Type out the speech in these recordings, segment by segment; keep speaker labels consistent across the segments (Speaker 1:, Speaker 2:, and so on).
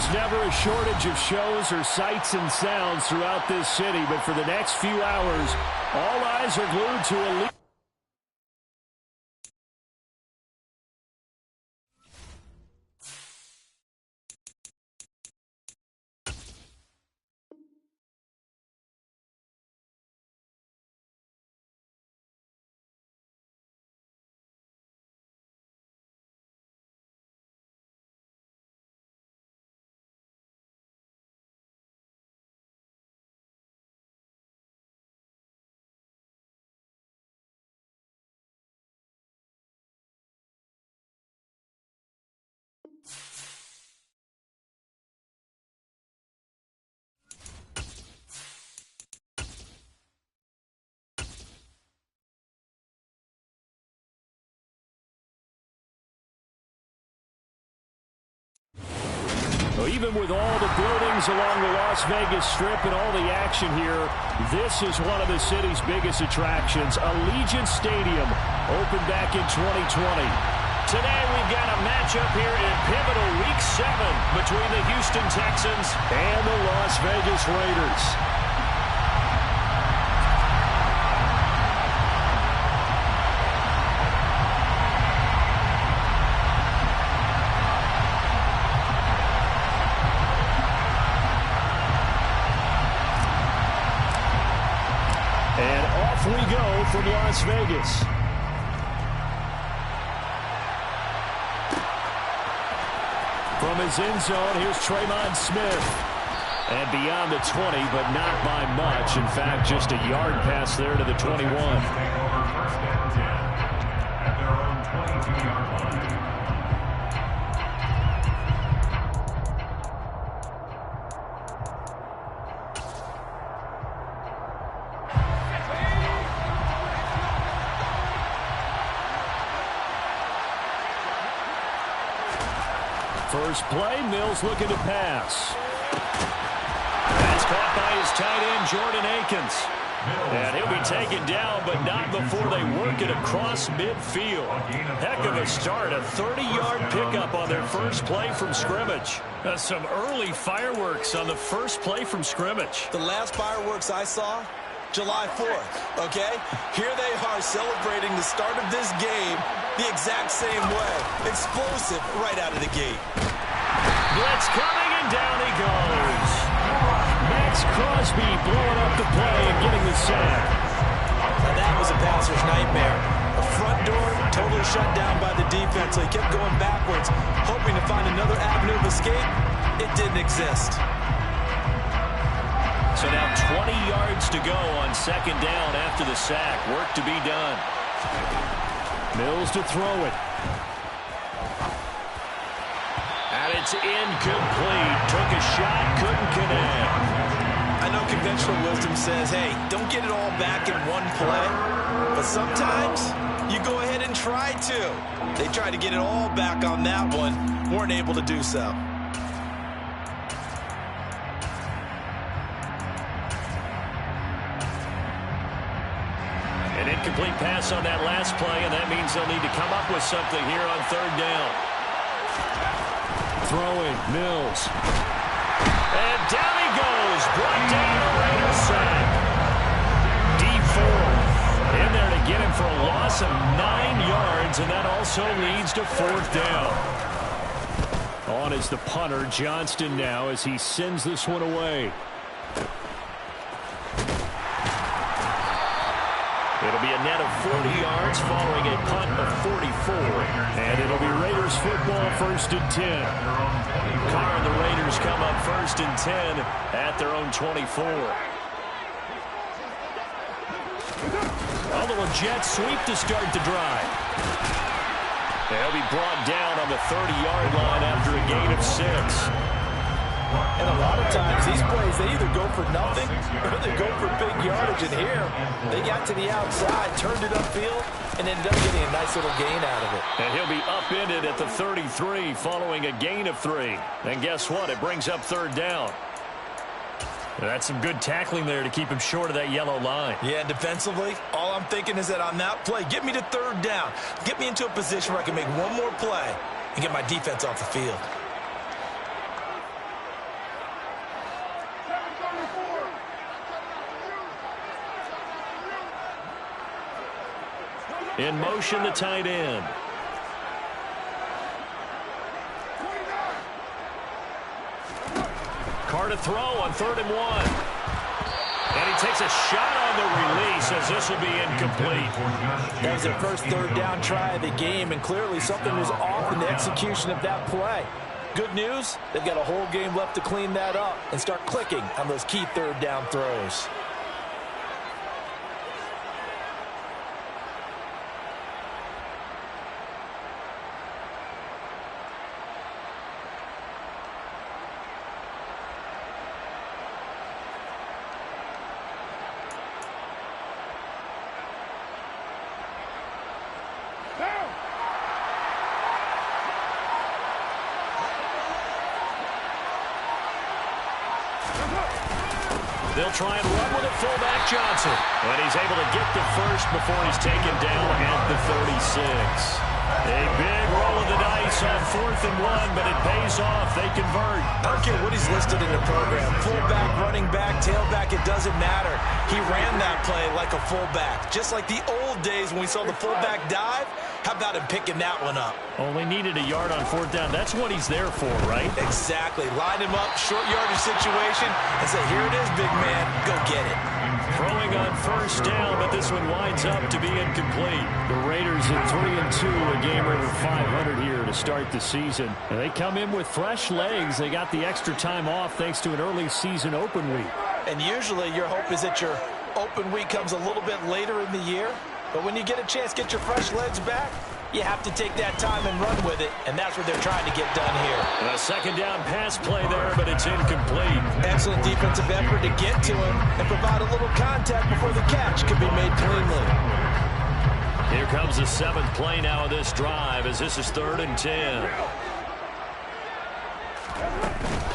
Speaker 1: There's never a shortage of shows or sights and sounds throughout this city, but for the next few hours, all eyes are glued to a lead. Even with all the buildings along the Las Vegas Strip and all the action here, this is one of the city's biggest attractions. Allegiant Stadium opened back in 2020. Today we've got a matchup here in pivotal Week 7 between the Houston Texans and the Las Vegas Raiders. We go from Las Vegas. From his end zone, here's Tremon Smith. And beyond the 20, but not by much. In fact, just a yard pass there to the 21. At their own 22-yard line. First play, Mills looking to pass. That's caught by his tight end, Jordan Akins. And he'll be taken down, but not before they work it across midfield. Heck of a start, a 30-yard pickup on their first play from scrimmage. Some early fireworks on the first play from scrimmage.
Speaker 2: The last fireworks I saw, July 4th, okay? Here they are celebrating the start of this game the exact same way. Explosive right out of the gate.
Speaker 1: Blitz coming, and down he goes. Max Crosby blowing up the play and getting the sack.
Speaker 2: Now that was a passer's nightmare. The front door totally shut down by the defense, so he kept going backwards, hoping to find another avenue of escape. It didn't exist.
Speaker 1: So now 20 yards to go on second down after the sack. Work to be done. Mills to throw it. And it's incomplete. Took a shot, couldn't connect.
Speaker 2: I know conventional wisdom says, hey, don't get it all back in one play. But sometimes you go ahead and try to. They tried to get it all back on that one. Weren't able to do so.
Speaker 1: An incomplete pass on that last play, and that means they'll need to come up with something here on third down. Throwing, Mills. And down he goes. Brought down a Raiders sack. D4 in there to get him for a loss of 9 yards, and that also leads to fourth down. On is the punter, Johnston, now as he sends this one away. It'll be a net of 40 yards following a punt of 44. And it'll be Raiders football, 1st and 10. Carr and the Raiders come up 1st and 10 at their own 24. Although a jet sweep to start the drive. They'll be brought down on the 30-yard line after a gain of 6.
Speaker 2: And a lot of times, these plays, they either go for nothing or they go for big yardage. And here, they got to the outside, turned it upfield, and ended up getting a nice little gain out of it.
Speaker 1: And he'll be upended at the 33 following a gain of 3. And guess what? It brings up third down. That's some good tackling there to keep him short of that yellow line.
Speaker 2: Yeah, and defensively, all I'm thinking is that on that play, get me to third down. Get me into a position where I can make one more play and get my defense off the field.
Speaker 1: In motion, the tight end. Carr to throw on 3rd and 1. And he takes a shot on the release as this will be incomplete.
Speaker 3: That was their first 3rd down try of the game, and clearly something was off in the execution of that play. Good news, they've got a whole game left to clean that up and start clicking on those key 3rd down throws.
Speaker 1: They'll try and run with it, fullback Johnson. And he's able to get the first before he's taken down at the 36. A big roll of the dice on 4th and 1, but it pays off. They convert.
Speaker 3: I don't care what he's listed in the program. Fullback, running back, tailback, it doesn't matter. He ran that play like a fullback. Just like the old days when we saw the fullback dive. How about him picking that one up?
Speaker 1: Only needed a yard on 4th down. That's what he's there for, right?
Speaker 3: Exactly. Line him up, short yardage situation, and say, here it is, big man. Go get it.
Speaker 1: Throwing on 1st down, but this one winds up to be incomplete. The Raiders at 3-2, a game over 500 here to start the season. And they come in with fresh legs. They got the extra time off thanks to an early season open week.
Speaker 3: And usually your hope is that your open week comes a little bit later in the year. But when you get a chance to get your fresh legs back, you have to take that time and run with it, and that's what they're trying to get done here.
Speaker 1: And a 2nd down pass play there, but it's incomplete.
Speaker 3: Excellent defensive effort to get to him and provide a little contact before the catch could be made cleanly.
Speaker 1: Here comes the 7th play now of this drive as this is 3rd and 10.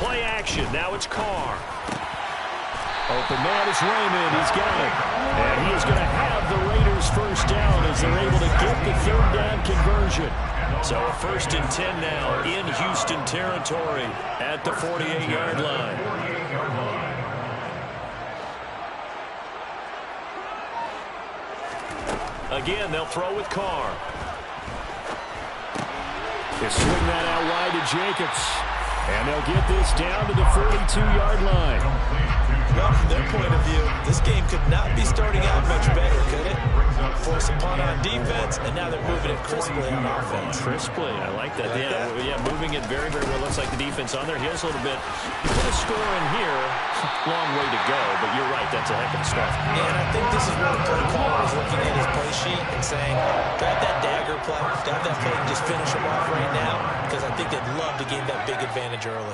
Speaker 1: Play action. Now it's Carr. Open man is Raymond. He's got it. And he is going to have the Raiders first down as they're able to get the 3rd down conversion. So a 1st and 10 now in Houston territory at the 48-yard line. Again, they'll throw with Carr. They swing that out wide to Jacobs. And they'll get this down to the 42-yard line.
Speaker 3: Well, from their point of view, this game could not be starting out much better, could it? Force a punt on defense, and now they're moving it crisply on offense.
Speaker 1: Crisply, I like that. Yeah, moving it very, very well. Looks like the defense on there. Here's a little bit. You put a score in here, long way to go, but you're right, that's a heck of a start.
Speaker 3: Yeah, and I think this is where the play caller is looking at his play sheet and saying, to have that dagger play, to have that play and just finish him off right now, because I think they'd love to gain that big advantage early.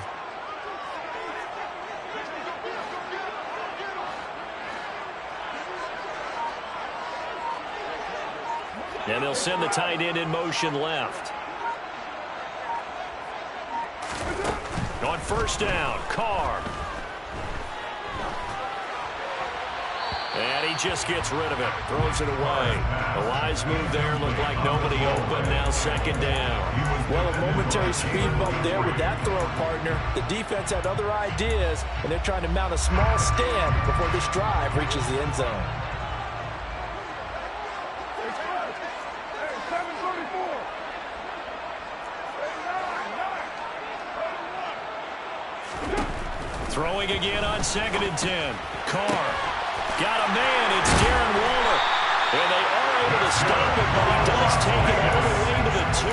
Speaker 1: And they'll send the tight end in motion left. On 1st down, Carr. And he just gets rid of it. Throws it away. A wise move there. Looked like nobody open. Now 2nd down.
Speaker 3: Well, a momentary speed bump there with that throw partner. The defense had other ideas, and they're trying to mount a small stand before this drive reaches the end zone.
Speaker 1: Throwing again on 2nd and 10. Carr. Got a man. It's Darren Waller. And they are able to stop it, but he does take it all the way to the 2.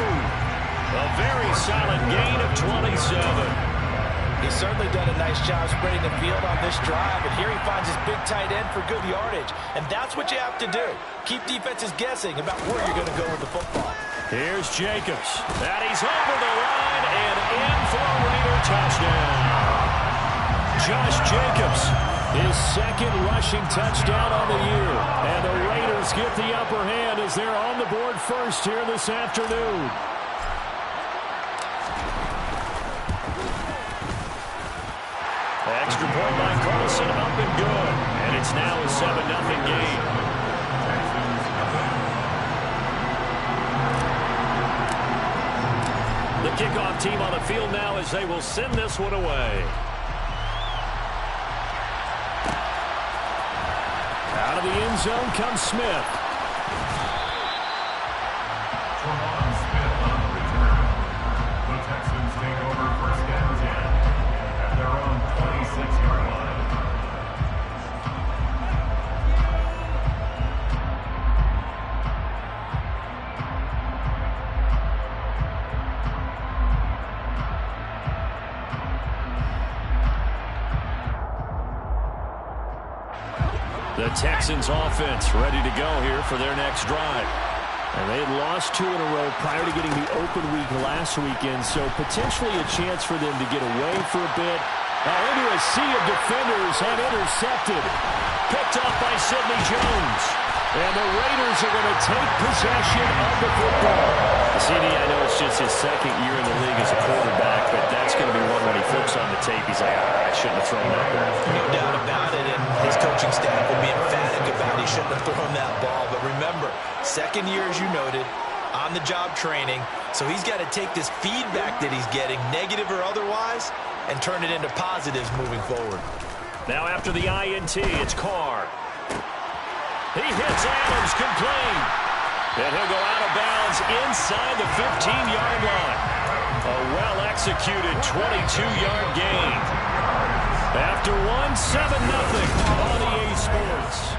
Speaker 1: A very solid gain of 27.
Speaker 3: He's certainly done a nice job spreading the field on this drive, and here he finds his big tight end for good yardage. And that's what you have to do. Keep defenses guessing about where you're going to go with the football.
Speaker 1: Here's Jacobs. And he's over the line and in for a Raider touchdown. Josh Jacobs, his 2nd rushing touchdown on the year. And the Raiders get the upper hand as they're on the board first here this afternoon. Extra point by Carlson, up and good. And it's now a 7-0 game. The kickoff team on the field now as they will send this one away. Out of the end zone comes Smith. The Texans offense ready to go here for their next drive. And they had lost 2 in a row prior to getting the open week last weekend, so potentially a chance for them to get away for a bit. Now into a sea of defenders and intercepted. Picked up by Sidney Jones. And the Raiders are going to take possession of the football. CD, I know it's just his second year in the league as a quarterback, but that's going to be one when he flips on the tape. He's like, I shouldn't have thrown that ball.
Speaker 2: No doubt about it, and his coaching staff will be emphatic about he shouldn't have thrown that ball. But remember, second year, as you noted, on-the-job training, so he's got to take this feedback that he's getting, negative or otherwise, and turn it into positives moving forward.
Speaker 1: Now after the INT, it's Carr. He hits Adams, complete. And he'll go out of bounds inside the 15-yard line. A well-executed 22-yard gain. After 1, 7-0 on EA Sports.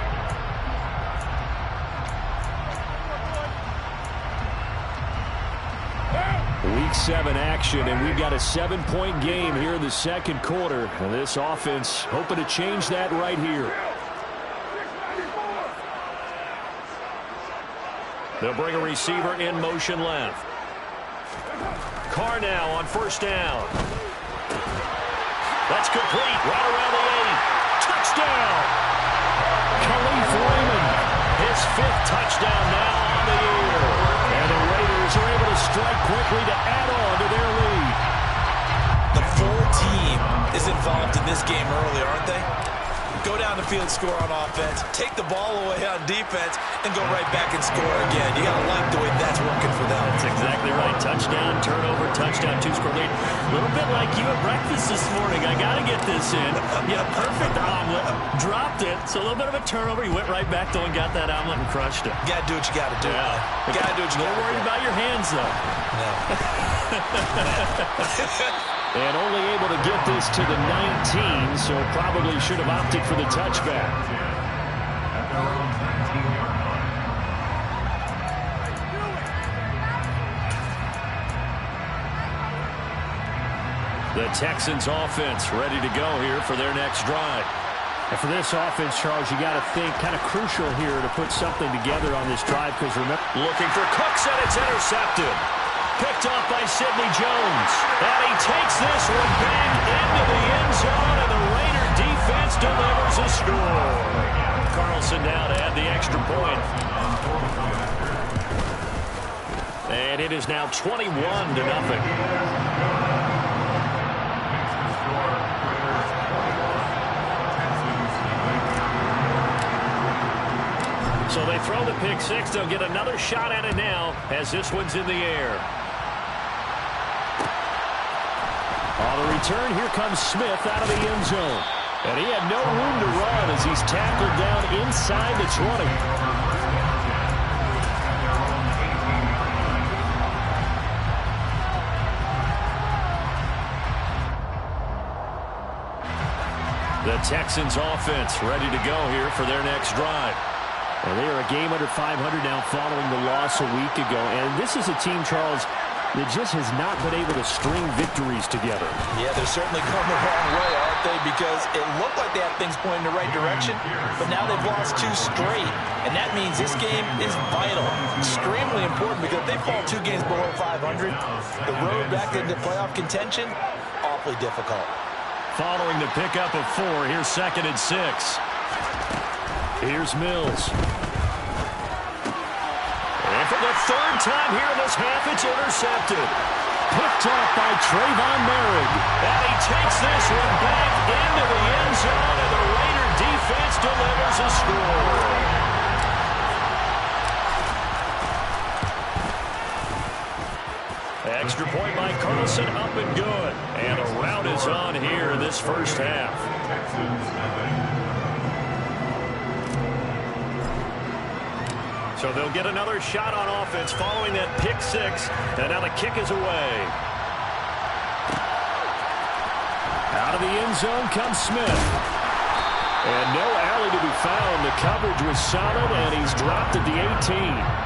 Speaker 1: Week 7 action, and we've got a 7-point game here in the second quarter. And this offense hoping to change that right here. They'll bring a receiver in motion left. Carr now on first down. That's complete. Right around the 8. Touchdown! Khalif Raymond. His 5th touchdown now on the year. And the Raiders are able to strike quickly to add on to their lead.
Speaker 2: The full team is involved in this game early, aren't they? Go down the field, score on offense, take the ball away on defense, and go right back and score again. You got to like the way that's working for them.
Speaker 1: That's exactly right. Touchdown, turnover, touchdown, 2-score lead. A little bit like you at breakfast this morning. I got to get this in. Yeah, perfect omelet. Dropped it. So a little bit of a turnover. You went right back, though, and got that omelet and crushed it.
Speaker 2: You got to do what you got to do.
Speaker 1: Yeah.
Speaker 2: You got to do what you got to do.
Speaker 1: Don't worry about your hands, though.
Speaker 2: No.
Speaker 1: And only able to get this to the 19, so probably should have opted for the touchback. The Texans offense ready to go here for their next drive. And for this offense, Charles, you got to think kind of crucial here to put something together on this drive, because remember, looking for Cooks, and it's intercepted. Picked off by Sidney Jones. And he takes this one back into the end zone, and the Raider defense delivers a score. Carlson now to add the extra point. And it is now 21-0. So they throw the pick six. They'll get another shot at it now as this one's in the air. On the return, here comes Smith out of the end zone. And he had no room to run as he's tackled down inside the 20. The Texans offense ready to go here for their next drive. And they are a game under 500 now following the loss a week ago. And this is a team, Charles, that just has not been able to string victories together.
Speaker 2: Yeah, they're certainly going the wrong way, aren't they? Because it looked like they had things pointing in the right direction, but now they've lost 2 straight. And that means this game is vital, extremely important, because if they fall 2 games below 500, the road back into playoff contention, awfully difficult.
Speaker 1: Following the pickup of 4, here's 2nd and 6. Here's Mills. And for the 3rd time here in this half, it's intercepted. Picked off by Trayvon Merrick. And he takes this one back into the end zone, and the Raider defense delivers a score. Extra point by Carlson, up and good. And a rout is on here in this first half. So they'll get another shot on offense following that pick 6. And now the kick is away. Out of the end zone comes Smith. And no alley to be found. The coverage was solid, and he's dropped at the 18.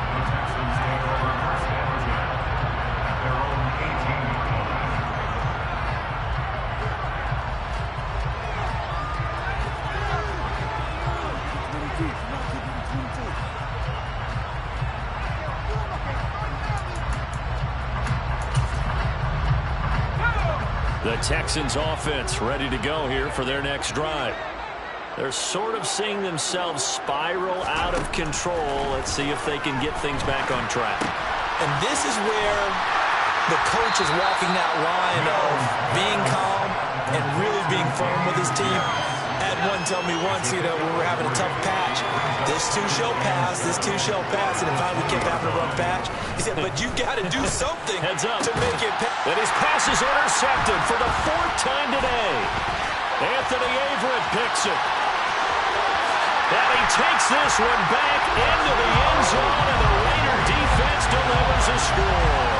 Speaker 1: The Texans offense ready to go here for their next drive. They're sort of seeing themselves spiral out of control. Let's see if they can get things back on track.
Speaker 3: And this is where the coach is walking that line of being calm and really being firm with his team. I had one tell me once, when we were having a tough patch, this too shall pass, and then finally we kept having a rough patch. He said, but you got to do something
Speaker 1: Heads up
Speaker 3: to make it pass.
Speaker 1: And his pass is intercepted for the 4th time today. Anthony Averett picks it. And he takes this one back into the end zone, and the Raider defense delivers a score.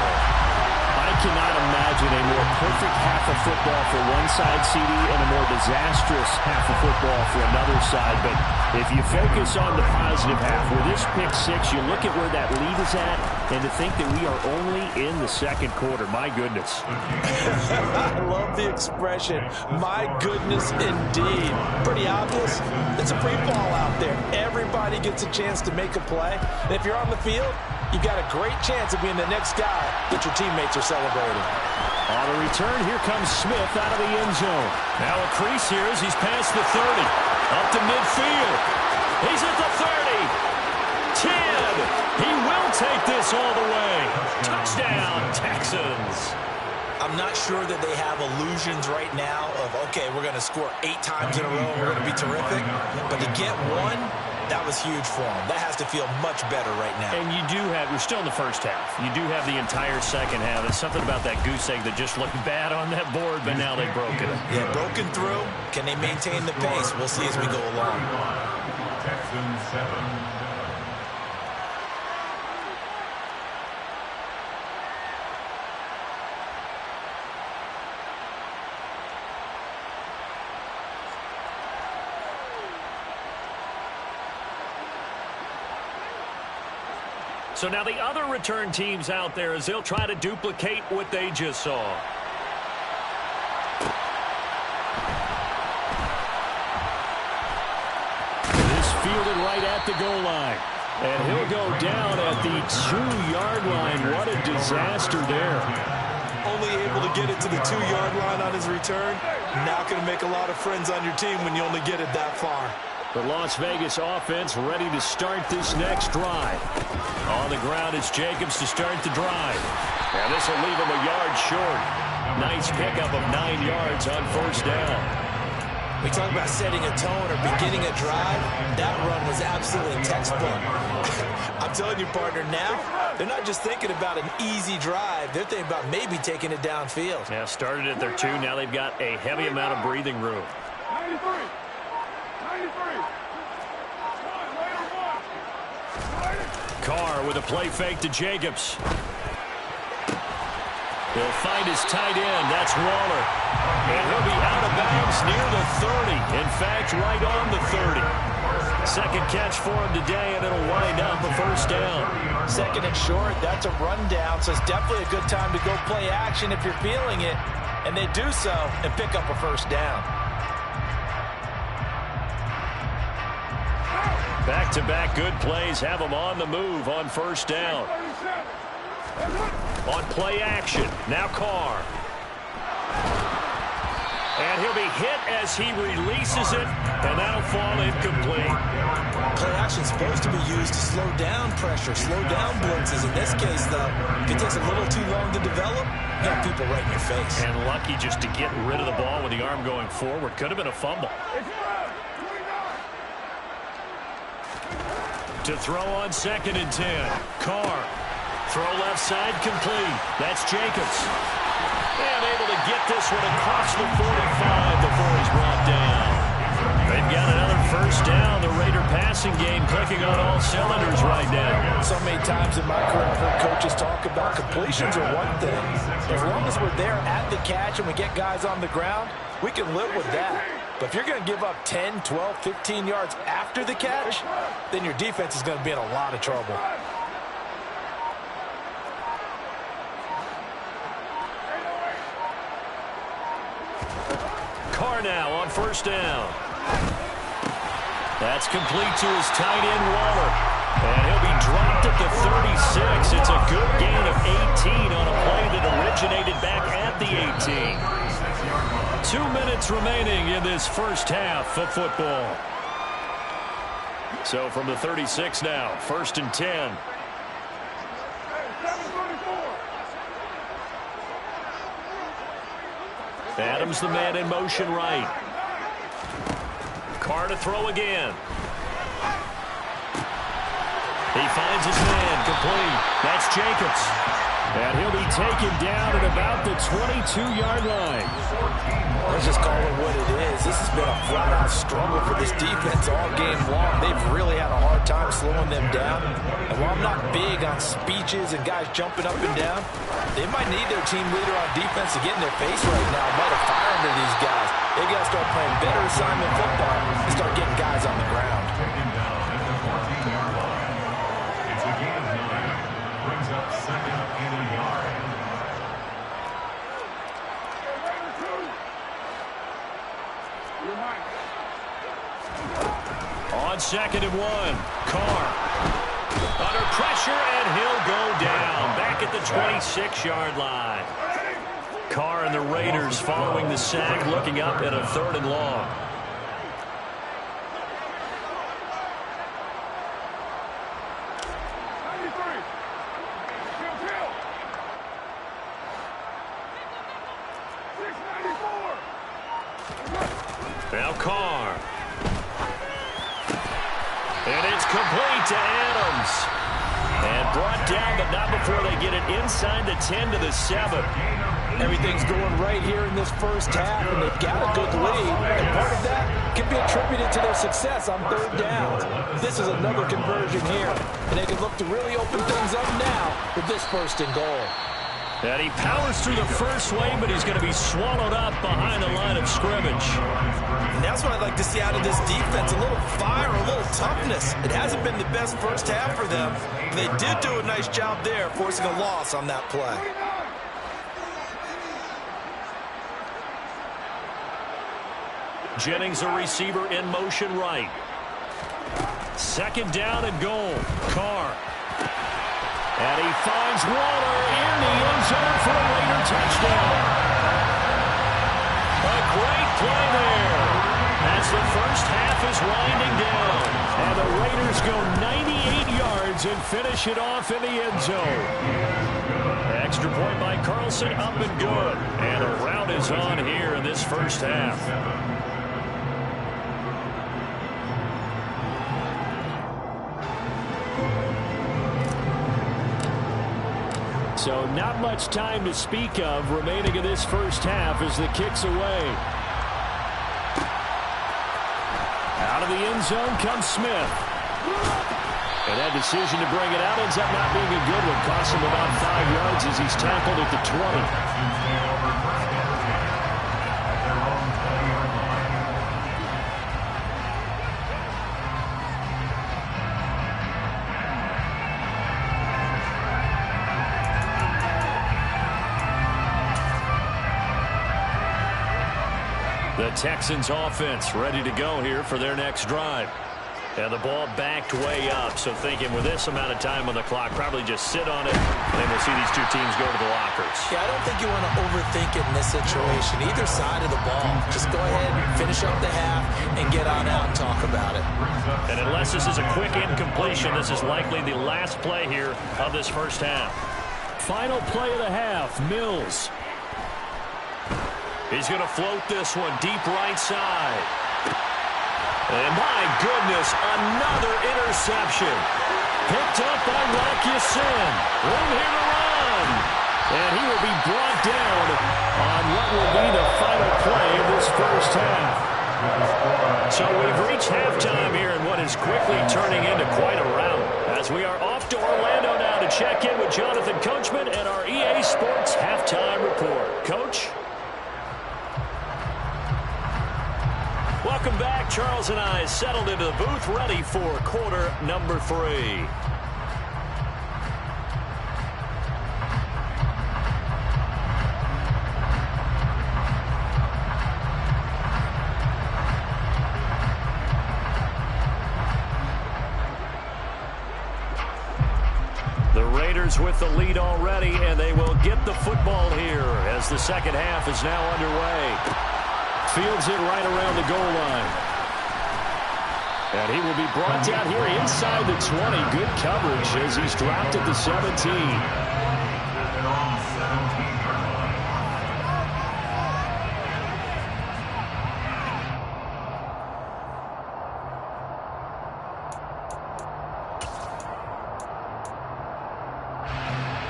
Speaker 4: I cannot imagine a more perfect half of football for one side, CD, and a more disastrous half of football for another side. But if you focus on the positive half, with this pick six, you look at where that lead is at, and to think that we are only in the second quarter. My goodness.
Speaker 3: I love the expression, my goodness indeed. Pretty obvious. It's a free fall out there. Everybody gets a chance to make a play. And if you're on the field, you've got a great chance of being the next guy that your teammates are celebrating.
Speaker 1: On the return, here comes Smith out of the end zone. Now a crease here as he's past the 30. Up to midfield. He's at the 30. 10. He will take this all the way. Touchdown, Texans.
Speaker 3: I'm not sure that they have illusions right now of, okay, we're going to score 8 times in a row and we're going to be terrific. But to get one, that was huge for them. That has to feel much better right now.
Speaker 1: And you do have, we're still in the first half. You do have the entire second half. There's something about that goose egg that just looked bad on that board, but now they've broken it.
Speaker 3: Yeah, broken through. Can they maintain the pace? We'll see as we go along.
Speaker 5: Texans 7.
Speaker 1: So now the other return teams out there as they'll try to duplicate what they just saw. This fielded right at the goal line. And he'll go down at the 2-yard line. What a disaster there.
Speaker 3: Only able to get it to the 2-yard line on his return. Not going to make a lot of friends on your team when you only get it that far.
Speaker 1: The Las Vegas offense ready to start this next drive. On the ground, it's Jacobs to start the drive. And this will leave him a yard short. Nice pickup of 9 yards on first down.
Speaker 3: We talk about setting a tone or beginning a drive. That run was absolutely textbook. I'm telling you, partner, now they're not just thinking about an easy drive. They're thinking about maybe taking it downfield.
Speaker 1: Yeah, started at their 2. Now they've got a heavy amount of breathing room.
Speaker 5: 93.
Speaker 1: Carr with a play fake to Jacobs. He'll find his tight end. That's Waller. And he'll be out of bounds near the 30. In fact, right on the 30. Second catch for him today, and it'll wind up a first down.
Speaker 3: Second and short, that's a rundown, so it's definitely a good time to go play action if you're feeling it. And they do so and pick up a first down.
Speaker 1: Back-to-back good plays have them on the move on first down. On play action, now Carr. And he'll be hit as he releases it, and that'll fall incomplete.
Speaker 3: Play action's supposed to be used to slow down pressure, slow down blitzes. In this case, though, if it takes a little too long to develop, you have people right in your face.
Speaker 1: And lucky just to get rid of the ball with the arm going forward. Could have been a fumble. To throw on 2nd and 10. Carr. Throw left side complete. That's Jacobs. And able to get this one across the 45 before he's brought down. They've got another first down. The Raider passing game clicking on all cylinders right now.
Speaker 3: So many times in my career I've heard coaches talk about completions are one thing. As long as we're there at the catch and we get guys on the ground, we can live with that. But if you're going to give up 10, 12, 15 yards after the catch, then your defense is going to be in a lot of trouble.
Speaker 1: Carr now on first down. That's complete to his tight end, Waller. And he'll be dropped at the 36. It's a good gain of 18 on a play that originated back at the 18. 2 minutes remaining in this first half of football. So from the 36 now, 1st and 10. Adams the man in motion right. Carr to throw again. He finds his man complete. That's Jacobs. And he'll be taken down at about the 22-yard line.
Speaker 3: Let's just call it what it is. This has been a flat-out struggle for this defense all game long. They've really had a hard time slowing them down. And while I'm not big on speeches and guys jumping up and down, they might need their team leader on defense to get in their face right now. Might have fired into these guys. They got to start playing better assignment football and start getting guys on the ground.
Speaker 5: Taken down at the 14-yard line. It's a gain of 9. Brings up 2nd and a yard.
Speaker 1: On 2nd and 1, Carr. Under pressure, and he'll go down. Back at the 26-yard line. Carr and the Raiders following the sack, looking up at a 3rd and long. Now Carr. And it's complete to Adams. And brought down, but not before they get it inside the 10 to the 7.
Speaker 3: Everything's going right here in this first half, and they've got a good lead. And part of that can be attributed to their success on 3rd downs. This is another conversion here, and they can look to really open things up now with this 1st and goal.
Speaker 1: And he powers through the first wave, but he's going to be swallowed up behind the line of scrimmage.
Speaker 2: And that's what I'd like to see out of this defense, a little fire, a little toughness. It hasn't been the best first half for them. They did do a nice job there, forcing a loss on that play.
Speaker 1: Jennings, a receiver in motion right. 2nd down and goal. Carr. And he finds Waller in the end zone for a Raider touchdown. A great play there as the first half is winding down. And the Raiders go 98 yards and finish it off in the end zone. Extra point by Carlson, up and good. And a rout is on here in this first half. So not much time to speak of remaining in this first half as the kick's away. Out of the end zone comes Smith. And that decision to bring it out ends up not being a good one. Costs him about 5 yards as he's tackled at the 20. The Texans offense ready to go here for their next drive. And the ball backed way up, so thinking with this amount of time on the clock, probably just sit on it, and then we'll see these two teams go to the lockers.
Speaker 3: Yeah, I don't think you want to overthink it in this situation. Either side of the ball. Just go ahead, finish up the half, and get on out and talk about it.
Speaker 1: And unless this is a quick incompletion, this is likely the last play here of this first half. Final play of the half, Mills. He's going to float this one deep right side. And my goodness, another interception. Picked up by Lg S3. Room here to run. And he will be brought down on what will be the final play of this first half. So we've reached halftime here in what is quickly turning into quite a rout. As we are off to Orlando now to check in with Jonathan Coachman and our EA Sports halftime report. Coach? Welcome back. Charles and I settled into the booth, ready for quarter number 3. The Raiders with the lead already, and they will get the football here as the second half is now underway. fields it right around the goal line. And he will be brought down here inside the 20. Good coverage as he's dropped at the 17.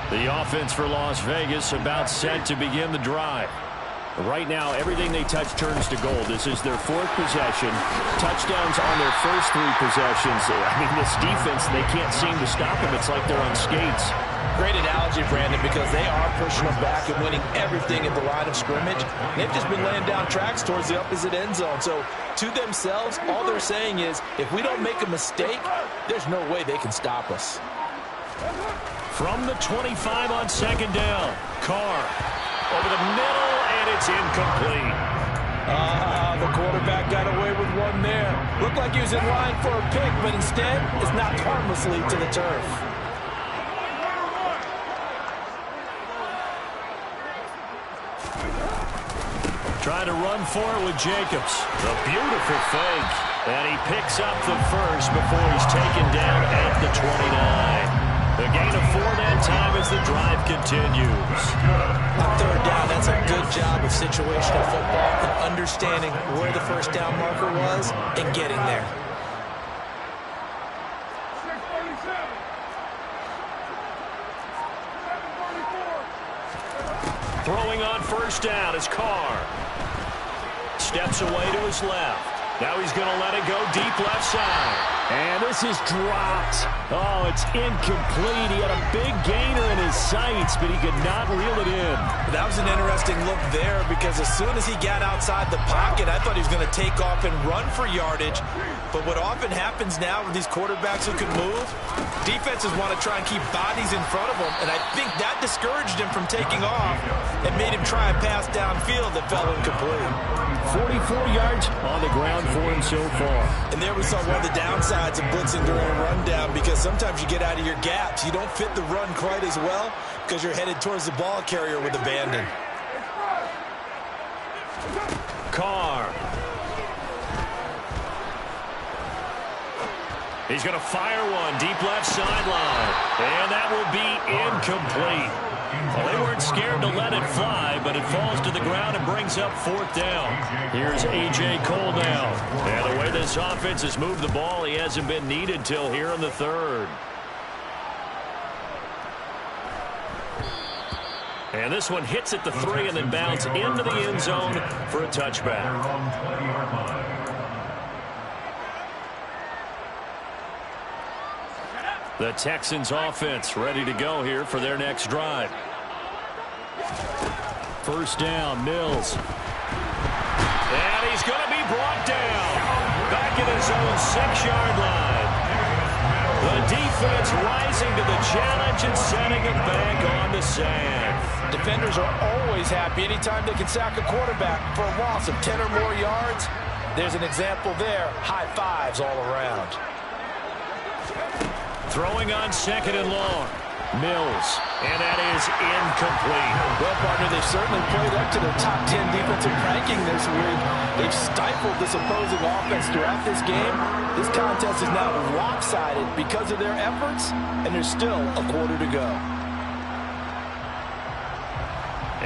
Speaker 1: The offense for Las Vegas about set to begin the drive. Right now, everything they touch turns to gold. This is their fourth possession. Touchdowns on their first three possessions. I mean, this defense, they can't seem to stop them. It's like they're on skates.
Speaker 3: Great analogy, Brandon, because they are pushing them back and winning everything at the line of scrimmage. They've just been laying down tracks towards the opposite end zone. So, to themselves, all they're saying is, if we don't make a mistake, there's no way they can stop us.
Speaker 1: From the 25 on second down, Carr over the middle, and it's incomplete.
Speaker 3: The quarterback got away with one there. Looked like he was in line for a pick, but instead is knocked harmlessly to the turf.
Speaker 1: Trying to run for it with Jacobs. A beautiful fake. And he picks up the first before he's taken down at the 29. A gain of 4 that time as the drive continues.
Speaker 3: On third down, that's a good job of situational football and understanding where the first down marker was and getting there.
Speaker 1: Throwing on first down is Carr. Steps away to his left. Now he's going to let it go deep left side. And this is dropped. Oh, it's incomplete. He had a big gainer in his sights, but he could not reel it in.
Speaker 3: That was an interesting look there because as soon as he got outside the pocket, I thought he was going to take off and run for yardage. But what often happens now with these quarterbacks who can move, defenses want to try and keep bodies in front of them, and I think that discouraged him from taking off and made him try a pass downfield that fell incomplete.
Speaker 1: 44 yards on the ground for him so far.
Speaker 3: And there we saw one of the downsides of blitzing during a rundown because sometimes you get out of your gaps. You don't fit the run quite as well because you're headed towards the ball carrier with abandon.
Speaker 1: Carr. He's going to fire one deep left sideline. And that will be incomplete. Well, they weren't scared to let it fly, but it falls to the ground and brings up fourth down. Here's A.J. Cole now. And the way this offense has moved the ball, he hasn't been needed till here in the third. And this one hits at the 3 and then bounds into the end zone for a touchback. The Texans offense ready to go here for their next drive. First down, Mills. And he's going to be brought down. Back at his own 6-yard line. The defense rising to the challenge and setting it back on the sand.
Speaker 3: Defenders are always happy anytime they can sack a quarterback for a loss of 10 or more yards. There's an example there. High fives all around.
Speaker 1: Throwing on second and long. Mills. And that is incomplete.
Speaker 3: Well, partner, they've certainly played up to their top 10 defensive ranking this week. They've stifled this opposing offense throughout this game. This contest is now lopsided because of their efforts, and there's still a quarter to go.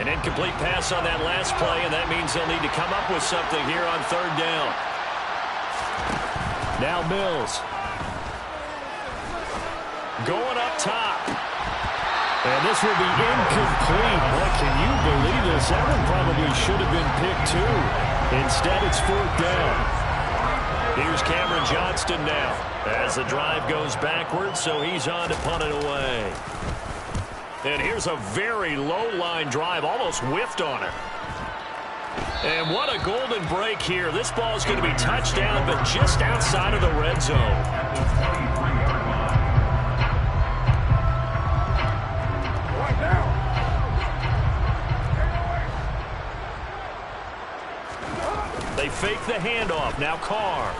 Speaker 1: An incomplete pass on that last play, and that means they'll need to come up with something here on third down. Now Mills. Going up top. And this will be incomplete. Boy, can you believe this? That one probably should have been picked too. Instead, it's fourth down. Here's Cameron Johnston now as the drive goes backwards, so he's on to punt it away. And here's a very low-line drive, almost whiffed on it. And what a golden break here. This ball is going to be touchdown, but just outside of the red zone. They fake the handoff. Now Carr.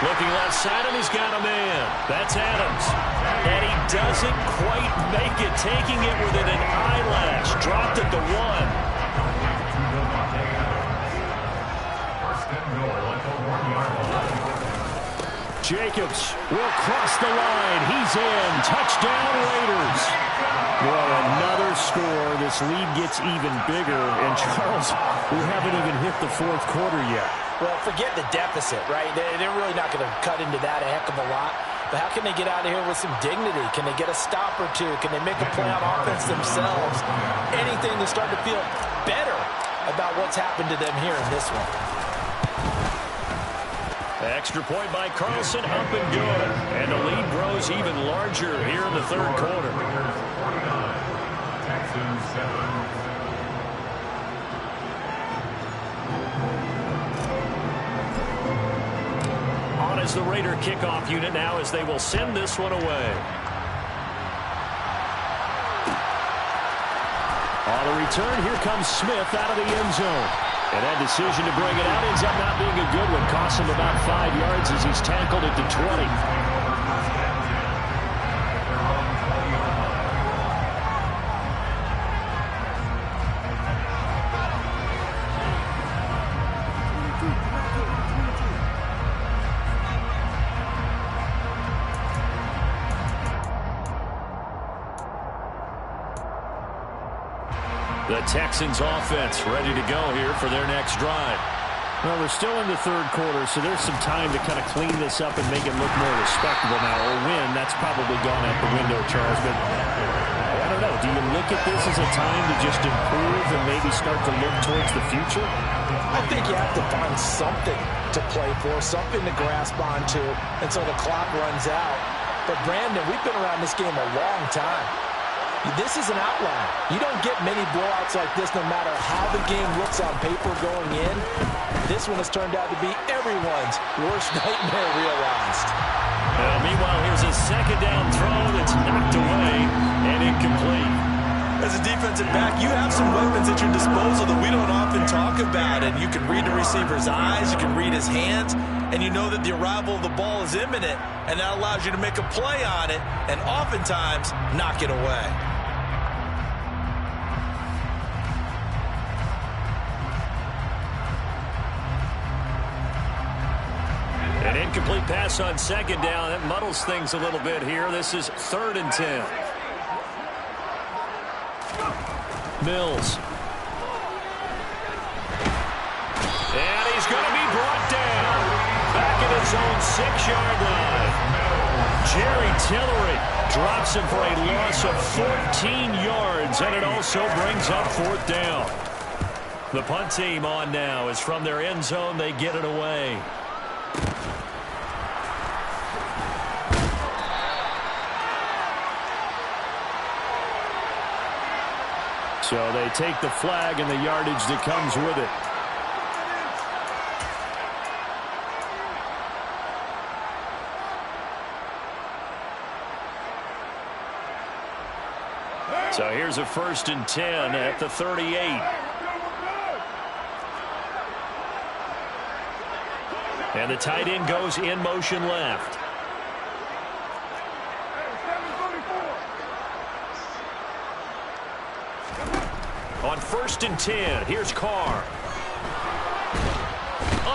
Speaker 1: Looking left side, and he's got a man. That's Adams. And he doesn't quite make it, taking it within an eyelash. Dropped at the 1. Jacobs will cross the line. He's in. Touchdown, Raiders. Boy, another score. This lead gets even bigger. And, Charles, we haven't even hit the fourth quarter yet.
Speaker 3: Well, forget the deficit, right? They're really not going to cut into that a heck of a lot. But how can they get out of here with some dignity? Can they get a stop or two? Can they make a play on offense themselves? Anything to start to feel better about what's happened to them here in this one.
Speaker 1: Extra point by Carlson, up and good. And the lead grows even larger here in the third quarter.
Speaker 5: Texans 7.
Speaker 1: On is the Raider kickoff unit now as they will send this one away. On the return, here comes Smith out of the end zone. And that decision to bring it out ends up not being a good one. Costs him about 5 yards as he's tackled at the 20. The Texans offense ready to go here for their next drive.
Speaker 4: Well, we're still in the third quarter, so there's some time to kind of clean this up and make it look more respectable now. Or win, that's probably gone out the window, Charles. But I don't know. Do you look at this as a time to just improve and maybe start to look towards the future?
Speaker 3: I think you have to find something to play for, something to grasp onto until the clock runs out. But, Brandon, we've been around this game a long time. This is an outlier. You don't get many blowouts like this no matter how the game looks on paper going in. This one has turned out to be everyone's worst nightmare realized.
Speaker 1: Meanwhile, here's a second down throw that's knocked away and incomplete.
Speaker 2: As a defensive back, you have some weapons at your disposal that we don't often talk about. And you can read the receiver's eyes, you can read his hands, and you know that the arrival of the ball is imminent, and that allows you to make a play on it and oftentimes knock it away.
Speaker 1: An incomplete pass on second down. That muddles things a little bit here. This is 3rd and 10. Mills. And he's going to be brought down. Back at his own 6-yard line. Jerry Tillery drops him for a loss of 14 yards, and it also brings up 4th down. The punt team on now is from their end zone. They get it away.
Speaker 4: So they take the flag and the yardage that comes with it.
Speaker 1: So here's a 1st and 10 at the 38. And the tight end goes in motion left. On 1st and 10, here's Carr.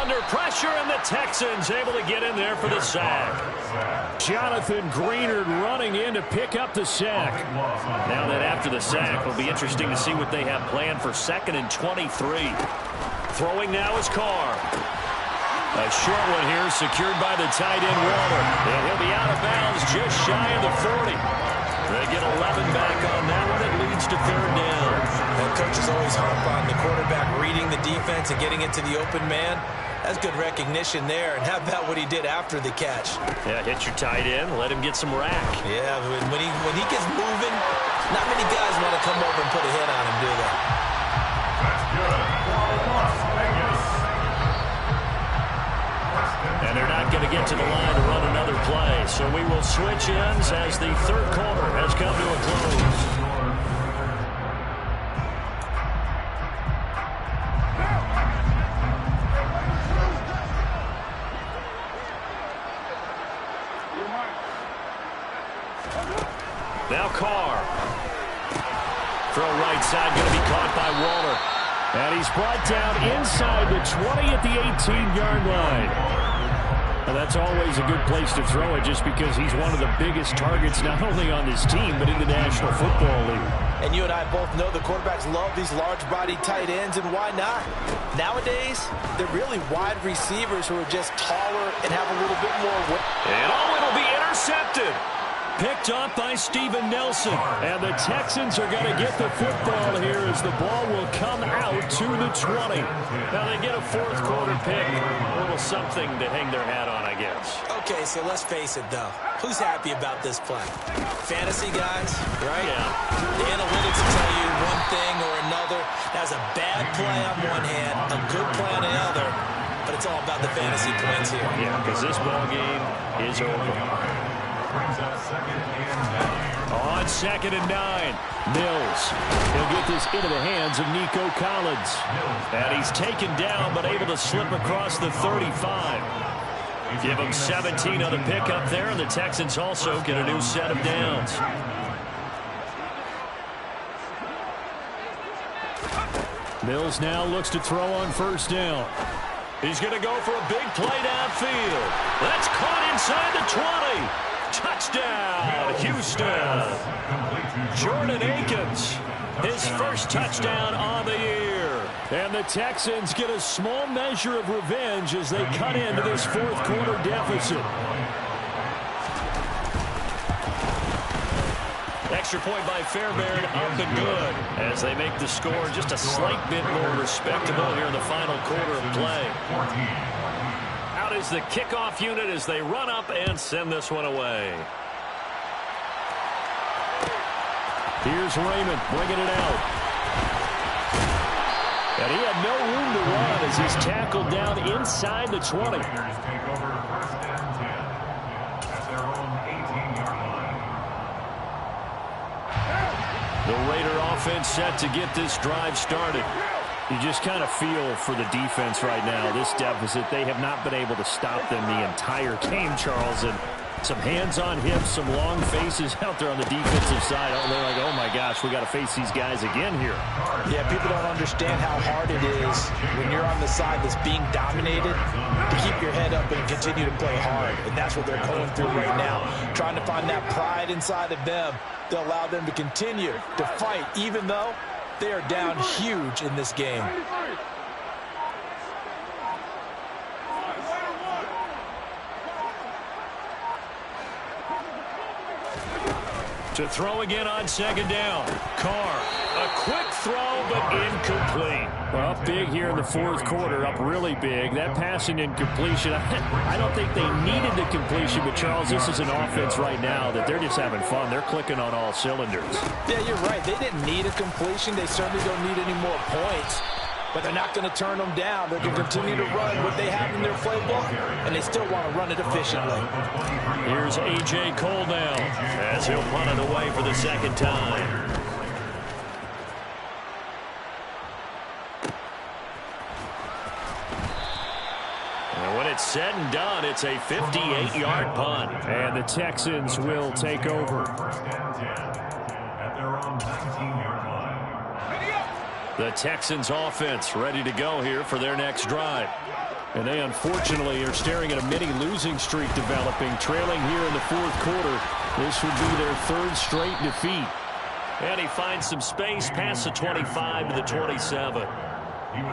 Speaker 1: Under pressure, and the Texans able to get in there for the sack.
Speaker 4: Jonathan Greenard running in to pick up the sack.
Speaker 1: Now that after the sack, it'll be interesting to see what they have planned for 2nd and 23. Throwing now is Carr. A short one here, secured by the tight end Waller. And he'll be out of bounds just shy of the 40. They get 11 back on that one. It leads to 3rd down.
Speaker 3: And coaches always harp on the quarterback reading the defense and getting it to the open man. That's good recognition there. And how about what he did after the catch?
Speaker 1: Yeah, hit your tight end, let him get some rack.
Speaker 3: Yeah, when he gets moving, not many guys want to come over and put a hit on him, do they?
Speaker 5: That's good. Las Vegas.
Speaker 1: And they're not going to get to the line to run another play. So we will switch ends as the third quarter has come to a close. Now Carr. Throw right side, going to be caught by Waller.
Speaker 4: And he's brought down inside the 20 at the 18-yard line. Well, that's always a good place to throw it just because he's one of the biggest targets not only on this team but in the National Football League.
Speaker 3: And you and I both know the quarterbacks love these large-bodied tight ends, and why not? Nowadays, they're really wide receivers who are just taller and have a little bit more weight.
Speaker 1: And it'll be intercepted. Picked up by Steven Nelson. And the Texans are going to get the football here as the ball will come out to the 20. Now they get a fourth quarter pick. A little something to hang their hat on, I guess.
Speaker 3: Okay, so let's face it, though. Who's happy about this play? Fantasy guys, right?
Speaker 1: Yeah.
Speaker 3: The analytics will tell you one thing or another. That's a bad play on one hand, a good play on the other. But it's all about the fantasy points here.
Speaker 1: Yeah, because this ball game is over.
Speaker 5: Brings up 2nd and 9.
Speaker 1: On 2nd and 9, Mills. He'll get this into the hands of Nico Collins. And he's taken down but able to slip across the 35. Give him 17 on the pickup there, and the Texans also get a new set of downs. Mills now looks to throw on first down. He's going to go for a big play downfield. That's caught inside the 20. Touchdown, Houston. Jordan Akins, his first touchdown on the year. And the Texans get a small measure of revenge as they cut into this fourth quarter deficit. Extra point by Fairbairn, up and good, as they make the score just a slight bit more respectable here in the final quarter of play. Out is the kickoff unit as they run up and send this one away. Here's Raymond bringing it out. And he had no room to run as he's tackled down inside the 20.
Speaker 5: Take over 1st and 10 at their own 18-yard line.
Speaker 1: The Raider offense set to get this drive started. You just kind of feel for the defense right now, this deficit. They have not been able to stop them the entire game, Charles. And some hands on hips, some long faces out there on the defensive side. Oh, they're like, oh, my gosh, we got to face these guys again here.
Speaker 3: Yeah, people don't understand how hard it is when you're on the side that's being dominated to keep your head up and continue to play hard. And that's what they're going through right now, trying to find that pride inside of them to allow them to continue to fight, even though they are down huge in this game.
Speaker 1: To throw again on 2nd down. Carr, a quick throw, but incomplete.
Speaker 4: Well, up big here in the fourth quarter, up really big. That passing incompletion, I don't think they needed the completion, but Charles, this is an offense right now that they're just having fun. They're clicking on all cylinders.
Speaker 3: Yeah, you're right. They didn't need a completion. They certainly don't need any more points. But they're not going to turn them down. They're going to continue to run what they have in their playbook, and they still want to run it efficiently.
Speaker 1: Here's A.J. Cole now as he'll punt it away for the second time. And when it's said and done, it's a 58-yard punt.
Speaker 4: And the Texans will take over.
Speaker 5: 1st and 10 at their own 19-yard line.
Speaker 1: The Texans offense ready to go here for their next drive.
Speaker 4: And they unfortunately are staring at a mini losing streak developing, trailing here in the fourth quarter. This would be their third straight defeat.
Speaker 1: And he finds some space past the 25 to the 27.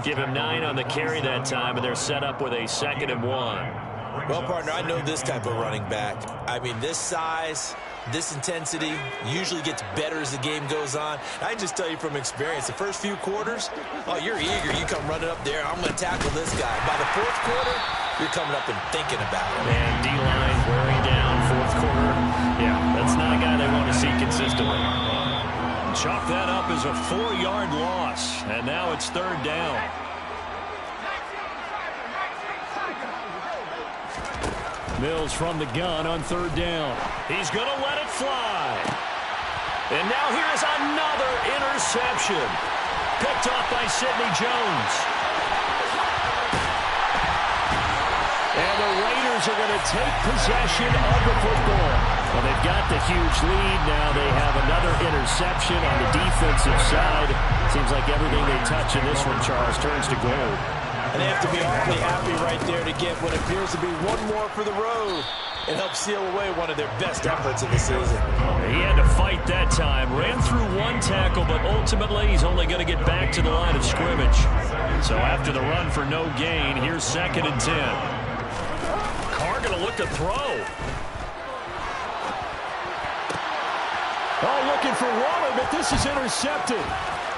Speaker 1: Give him 9 on the carry that time, and they're set up with a 2nd and 1.
Speaker 3: Well, partner, I know this type of running back. I mean, this size, this intensity usually gets better as the game goes on. I can just tell you from experience, the first few quarters, oh, you're eager. You come running up there. I'm going to tackle this guy. By the fourth quarter, you're coming up and thinking about it.
Speaker 1: And D-line wearing down fourth quarter. Yeah, that's not a guy they want to see consistently. Chalk that up as a 4-yard loss. And now it's 3rd down.
Speaker 4: Mills from the gun on 3rd down.
Speaker 1: He's going to let it fly. And now here's another interception. Picked off by Sidney Jones. And the Raiders are going to take possession of the football. Well, they've got the huge lead. Now they have another interception on the defensive side. Seems like everything they touch in this one, Charles, turns to gold.
Speaker 3: And they have to be awfully happy right there to get what appears to be one more for the road and help seal away one of their best efforts of the season.
Speaker 1: He had to fight that time. Ran through one tackle, but ultimately he's only going to get back to the line of scrimmage. So after the run for no gain, here's 2nd and 10. Carr going to look to throw.
Speaker 4: Oh, looking for Waller, but this is intercepted.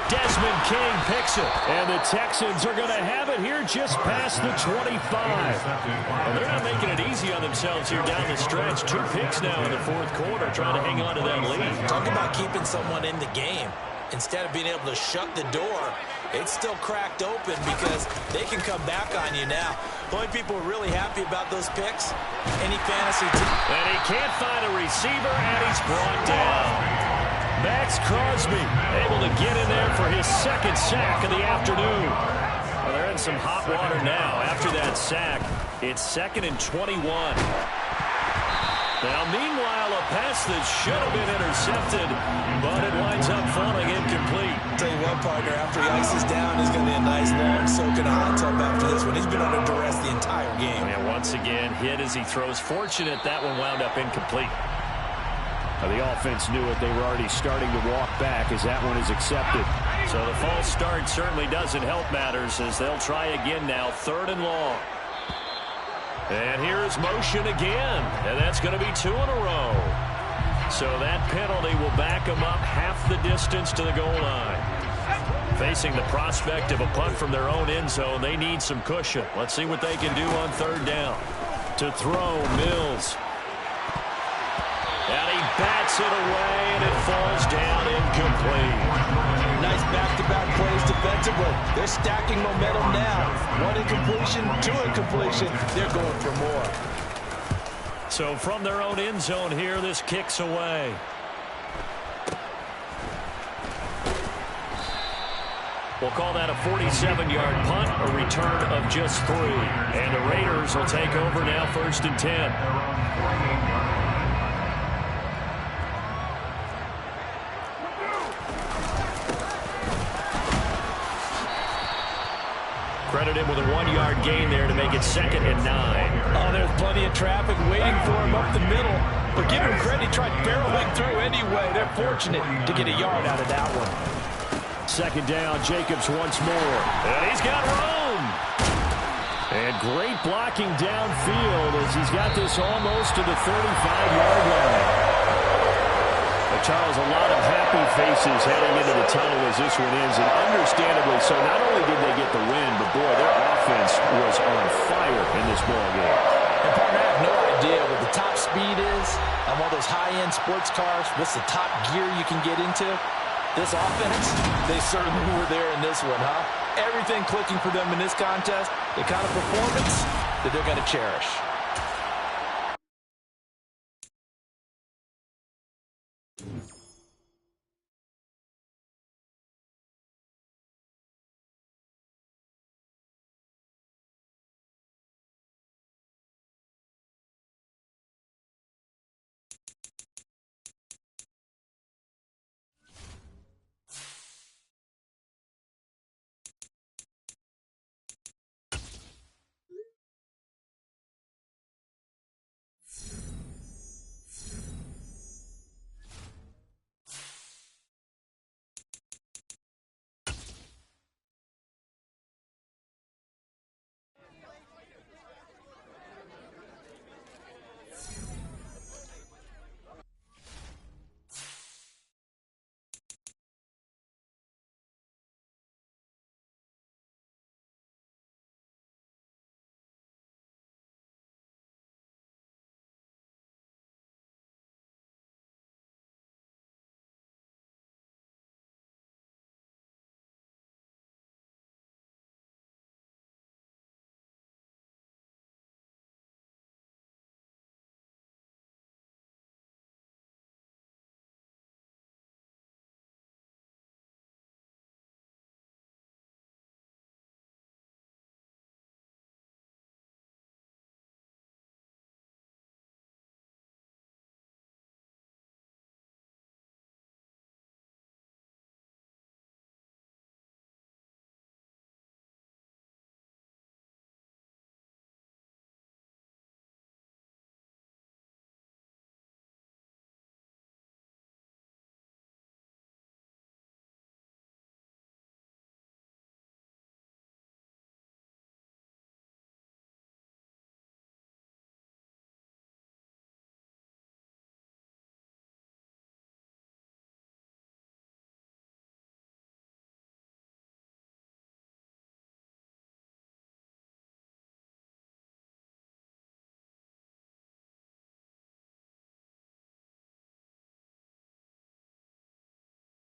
Speaker 1: Desmond King picks it.
Speaker 4: And the Texans are going to have it here just past the 25.
Speaker 1: Well, they're not making it easy on themselves here down the stretch. 2 picks now in the 4th quarter, trying to hang on to that lead.
Speaker 3: Talk about keeping someone in the game. Instead of being able to shut the door, it's still cracked open because they can come back on you now. The only people who are really happy about those picks, any fantasy team.
Speaker 1: And he can't find a receiver, and he's brought down. Max Crosby able to get in there for his 2nd sack of the afternoon. Well, they're in some hot water now after that sack. It's 2nd and 21. Now, meanwhile, a pass that should have been intercepted, but it winds up falling incomplete.
Speaker 3: Tell you what, partner, after he ices down, he's going to be a nice long soak in a hot tub after this one. He's been under duress the entire game.
Speaker 1: And once again, hit as he throws. Fortunate that one wound up incomplete.
Speaker 4: The offense knew it. They were already starting to walk back as that one is accepted.
Speaker 1: So the false start certainly doesn't help matters as they'll try again now, 3rd and long. And here's motion again, and that's going to be 2 in a row. So that penalty will back them up half the distance to the goal line. Facing the prospect of a punt from their own end zone, they need some cushion. Let's see what they can do on 3rd down. To throw, Mills. And he bats it away, and it falls down incomplete.
Speaker 3: Nice back-to-back plays defensively. They're stacking momentum now. 1 incompletion, 2 incompletion. They're going for more.
Speaker 1: So from their own end zone here, this kicks away. We'll call that a 47-yard punt, a return of just 3. And the Raiders will take over now, 1st and 10. Credit him with a 1-yard gain there to make it 2nd and 9.
Speaker 3: Oh, there's plenty of traffic waiting for him up the middle. But give him credit, he tried barreling through anyway. They're fortunate to get a yard out of that one.
Speaker 4: 2nd down, Jacobs once more.
Speaker 1: And he's got room.
Speaker 4: And great blocking downfield as he's got this almost to the 35-yard line. Charles, a lot of happy faces heading into the tunnel as this one ends, and understandably so. Not only did they get the win, but boy, their offense was on fire in this ball game.
Speaker 3: And partner, I have no idea what the top speed is on one of those high-end sports cars. What's the top gear you can get into? This offense, they certainly were there in this one, huh? Everything clicking for them in this contest, the kind of performance that they're going to cherish.